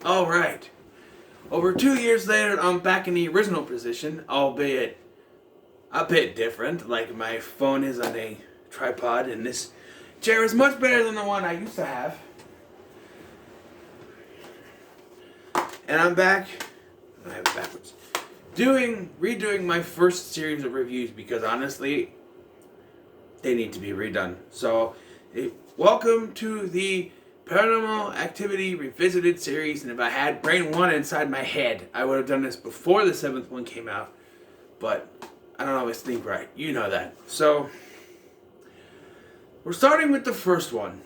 Alright. Over 2 years later, I'm back in the original position, albeit a bit different. Like, my phone is on a tripod, and this chair is much better than the one I used to have. And I'm back. I have it backwards. Redoing my first series of reviews because honestly, they need to be redone. So, welcome to the Paranormal Activity Revisited series, and if I had Brain 1 inside my head, I would have done this before the 7th one came out, but I don't always think right. You know that. So, we're starting with the first one.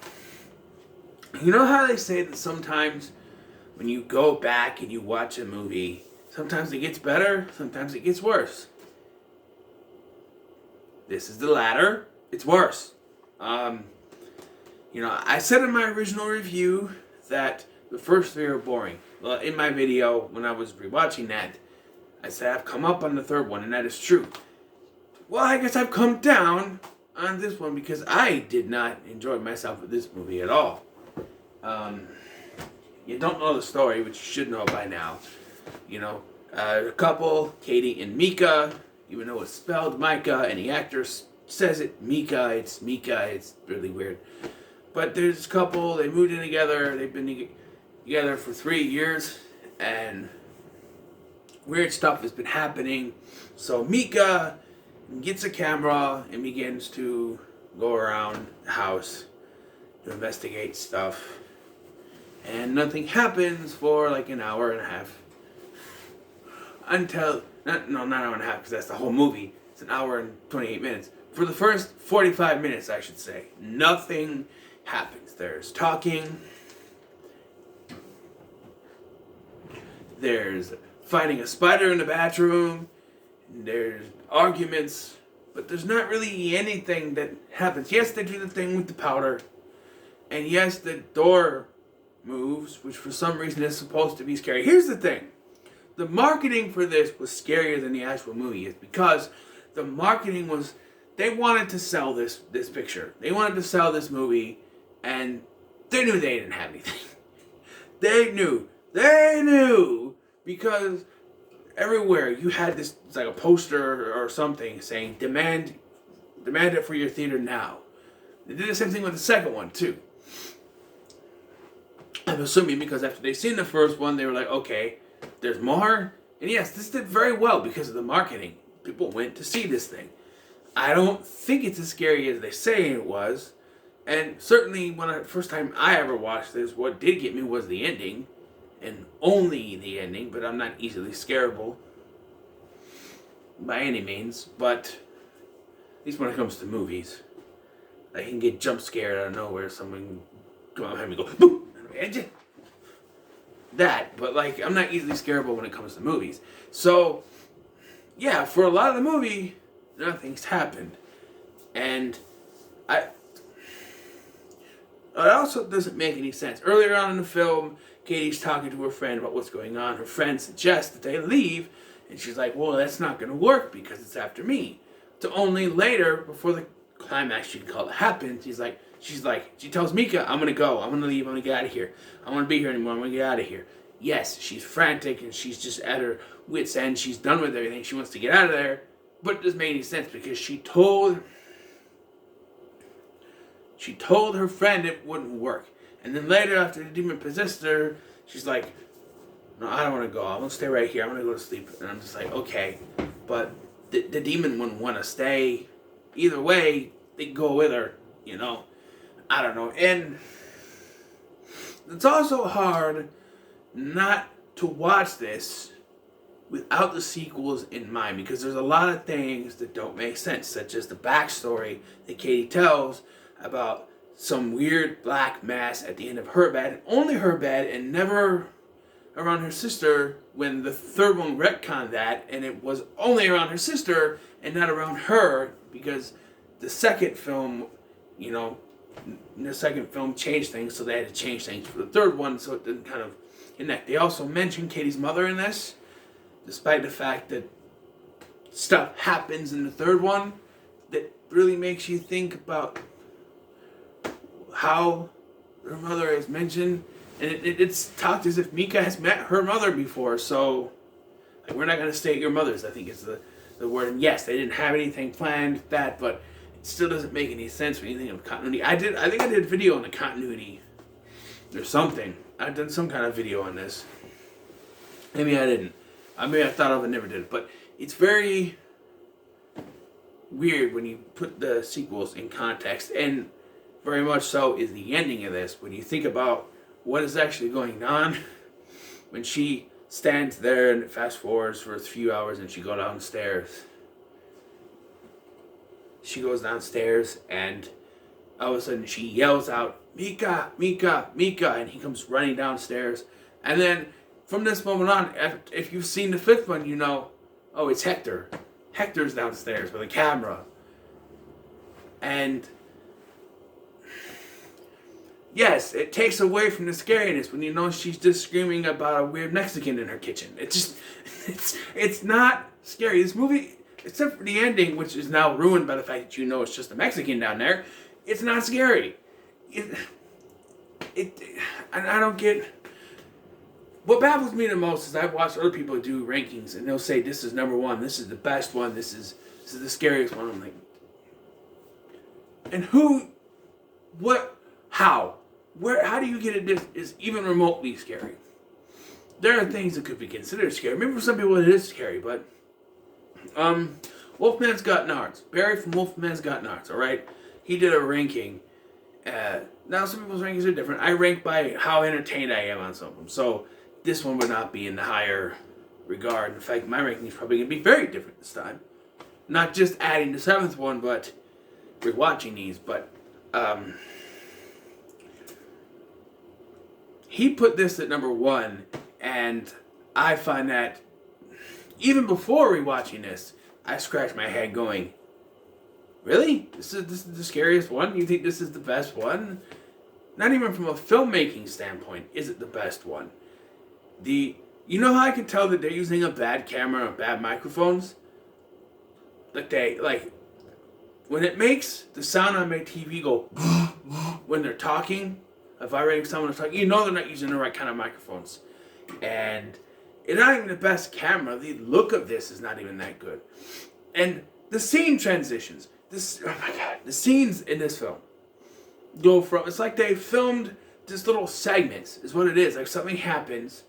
You know how they say that sometimes when you go back and you watch a movie, sometimes it gets better, sometimes it gets worse. This is the latter. It's worse. I said in my original review that the first three are boring. Well, in my video, when I was rewatching that, I said I've come up on the third one, and that is true. Well, I guess I've come down on this one because I did not enjoy myself with this movie at all. You don't know the story, which you should know by now. A couple, Katie and Mika, even though it's spelled Micah, and the actor says it Mika, it's really weird. But there's this couple, they moved in together, they've been together for 3 years, and weird stuff has been happening. So Mika gets a camera and begins to go around the house to investigate stuff. And nothing happens for like an hour and a half. Not an hour and a half, because that's the whole movie. It's an hour and 28 minutes. For the first 45 minutes, I should say, nothing happens. There's talking. There's fighting a spider in the bathroom. There's arguments. But there's not really anything that happens. Yes, they do the thing with the powder. And yes, the door moves, which for some reason is supposed to be scary. Here's the thing. The marketing for this was scarier than the actual movie is, because the marketing was, they wanted to sell this picture. They wanted to sell this movie, and they knew they didn't have anything. They knew, because everywhere you had this, it's like a poster or something saying, demand it for your theater now. They did the same thing with the second one, too. I'm assuming because after they seen the first one, they were like, okay, there's more. And yes, this did very well because of the marketing. People went to see this thing. I don't think it's as scary as they say it was. And certainly first time I ever watched this, what did get me was the ending. And only the ending, but I'm not easily scareable by any means. But at least when it comes to movies, I can get jump scared out of nowhere. Someone come behind me and go, boom! That, but like, I'm not easily scareable when it comes to movies. So, yeah, for a lot of the movie, nothing's happened. And it also doesn't make any sense. Earlier on in the film, Katie's talking to her friend about what's going on. Her friend suggests that they leave, and she's like, well, that's not going to work because it's after me. To only later, before the climax, you can call it, happens, she tells Mika, I'm going to go. I'm going to leave. I'm going to get out of here. I don't want to be here anymore. I'm going to get out of here. Yes, she's frantic and she's just at her wit's end. She's done with everything. She wants to get out of there. But it doesn't make any sense because she told her friend it wouldn't work. And then later, after the demon possessed her, she's like, no, I don't want to go. I'm going to stay right here. I'm going to go to sleep. And I'm just like, okay. But the demon wouldn't want to stay. Either way, they'd go with her, I don't know. And it's also hard not to watch this without the sequels in mind, because there's a lot of things that don't make sense, such as the backstory that Katie tells about some weird black mass at the end of her bed, only her bed, and never around her sister, when the third one retconned that, and it was only around her sister and not around her, because the second film, changed things, so they had to change things for the third one, so it didn't kind of connect. They also mentioned Katie's mother in this, despite the fact that stuff happens in the third one that really makes you think about how her mother is mentioned And it's talked as if Mika has met her mother before, so like, we're not going to stay at your mother's, I think is the word. And yes, they didn't have anything planned with that, but it still doesn't make any sense when you think of continuity. I think I did a video on the continuity or something. I've done some kind of video on this. Maybe I didn't. Maybe I thought of it, never did. But it's very weird when you put the sequels in context, and very much so is the ending of this. When you think about what is actually going on, when she stands there and fast forwards for a few hours and she goes downstairs. She goes downstairs and all of a sudden she yells out, Mika, Mika, Mika, and he comes running downstairs. And then from this moment on, if you've seen the fifth one, you know, oh, it's Hector. Hector's downstairs with a camera. And yes, it takes away from the scariness when you know she's just screaming about a weird Mexican in her kitchen. It's not scary. This movie, except for the ending, which is now ruined by the fact that you know it's just a Mexican down there, it's not scary. And I don't get. What baffles me the most is I've watched other people do rankings and they'll say this is number one, this is the best one, this is the scariest one. I'm like, and who, what, how, where, how do you get it? This is even remotely scary. There are things that could be considered scary. Maybe for some people it is scary, but Wolfman's Got Nards. Barry from Wolfman's Got Nards. All right, he did a ranking. Now some people's rankings are different. I rank by how entertained I am on some of them. So this one would not be in the higher regard. In fact, my ranking is probably going to be very different this time. Not just adding the seventh one, but rewatching these. But he put this at number one, and I find that even before rewatching this, I scratch my head going, really? This is the scariest one? You think this is the best one? Not even from a filmmaking standpoint is it the best one. You know how I can tell that they're using a bad camera or bad microphones? Like when it makes the sound on my TV go when they're talking, if I ring someone talking, you know they're not using the right kind of microphones. And it's not even the best camera. The look of this is not even that good. And the scene transitions. Oh my god, the scenes in this film go from, it's like they filmed just little segments, is what it is. Like something happens,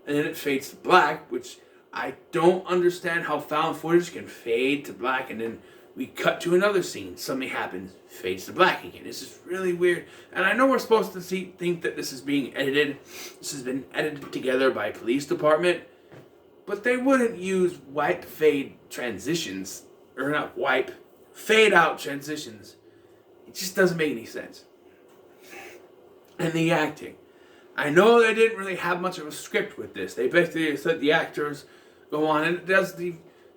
and then it fades to black, which I don't understand how found footage can fade to black, and then we cut to another scene. Something happens, fades to black again. It's just really weird. And I know we're supposed to think that this is being edited. This has been edited together by a police department, but they wouldn't use wipe fade transitions, or not wipe, fade out transitions. It just doesn't make any sense. And the acting. I know they didn't really have much of a script with this. They basically said the actors go on, and it does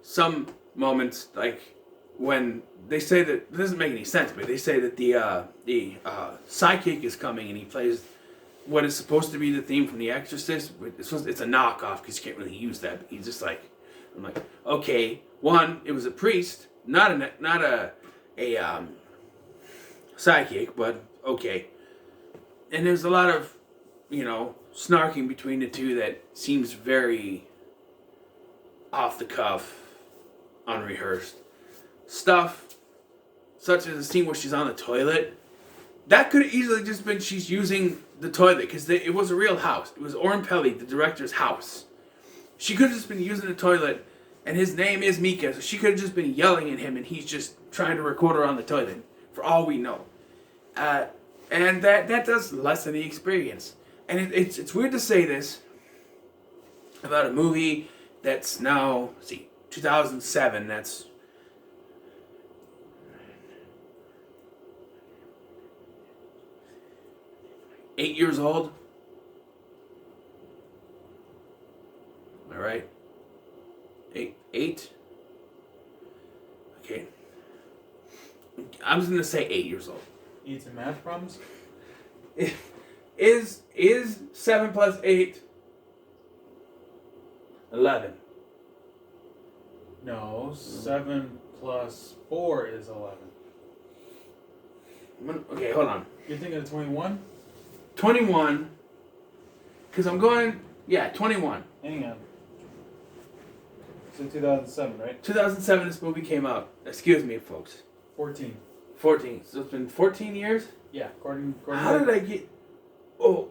some moments like when they say that, it doesn't make any sense, but they say that the sidekick is coming and he plays what is supposed to be the theme from The Exorcist. It's a knockoff because you can't really use that. But he's just like, I'm like, okay, one, it was a priest, not a sidekick, but okay. And there's a lot of, snarking between the two that seems very off the cuff, unrehearsed. Stuff such as the scene where she's on the toilet, that could have easily just been she's using the toilet because it was a real house. It was Oren Peli, the director's house. She could have just been using the toilet, and his name is Mika, so she could have just been yelling at him and he's just trying to record her on the toilet, for all we know. And that does lessen the experience. And it's weird to say this about a movie that's now, 2007, that's 8 years old. Am I right? Eight? Okay. I'm just gonna say 8 years old. Need some math problems? Is 7 plus 8 11? No, 7 plus 4 is 11. Okay, hold on. You're thinking of 21? 21 Because I'm going, 21. Hang on. So 2007, right? 2007 this movie came out. Excuse me, folks. 14. 14. So it's been 14 years? Yeah, according How to did I get... Oh,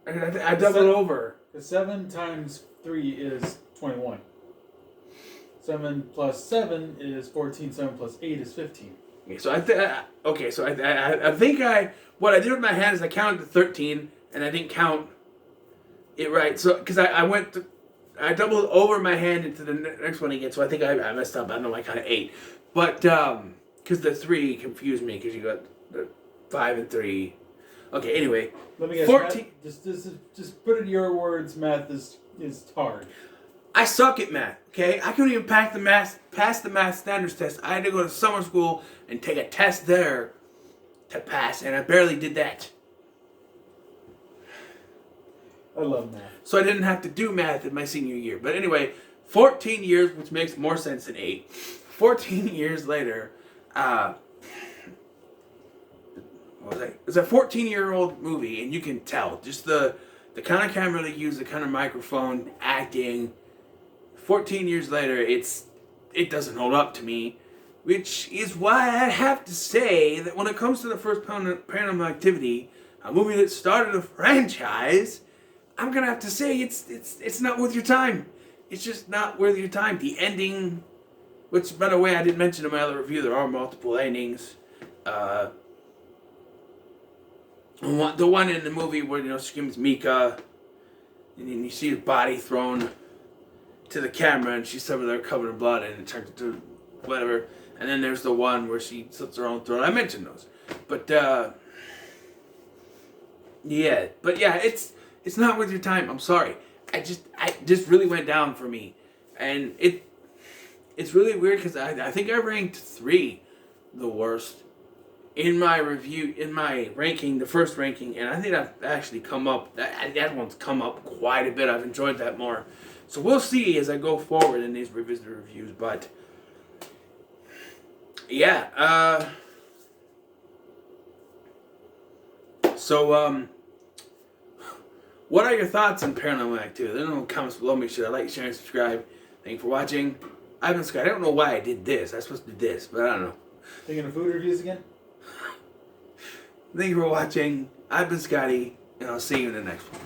I doubled over. the 7 times 3 is 21. 7 plus 7 is 14. 7 plus 8 is 15. Okay, so I think what I did with my hand is I counted to 13 and I didn't count it right. So because I doubled over my hand into the next one again. So I think I messed up. I know I counted 8, but because the 3 confused me because you got the 5 and 3. Okay, anyway, Let me guess. 14. Just put it in your words. Math is hard. I suck at math, okay? I couldn't even pass the math standards test. I had to go to summer school and take a test there to pass, and I barely did that. I love math. So I didn't have to do math in my senior year. But anyway, 14 years, which makes more sense than 8. 14 years later, what was I? It's a 14-year-old movie, and you can tell. Just the kind of camera they use, the kind of microphone, acting. 14 years later, it doesn't hold up to me, which is why I have to say that when it comes to the first Paranormal Activity, a movie that started a franchise, I'm gonna have to say it's not worth your time. It's just not worth your time. The ending, which by the way I didn't mention in my other review, there are multiple endings. The one in the movie where screams Mika, and then you see his body thrown to the camera, and she's over there covered in blood, and it turns into whatever. And then there's the one where she slits her own throat. I mentioned those, but it's not worth your time. I'm sorry. I just really went down for me, and it's really weird because I think I ranked 3 the worst in my review, in my ranking, the first ranking, and I think I've actually come up. That one's come up quite a bit. I've enjoyed that more. So we'll see as I go forward in these revisited reviews, but yeah. So what are your thoughts on Paranormal Activity? Let me know in the comments below. Make sure to like, share, and subscribe. Thank you for watching. I've been Scott. I don't know why I did this. I was supposed to do this, but I don't know. Thinking of food reviews again? Thank you for watching. I've been Scotty, and I'll see you in the next one.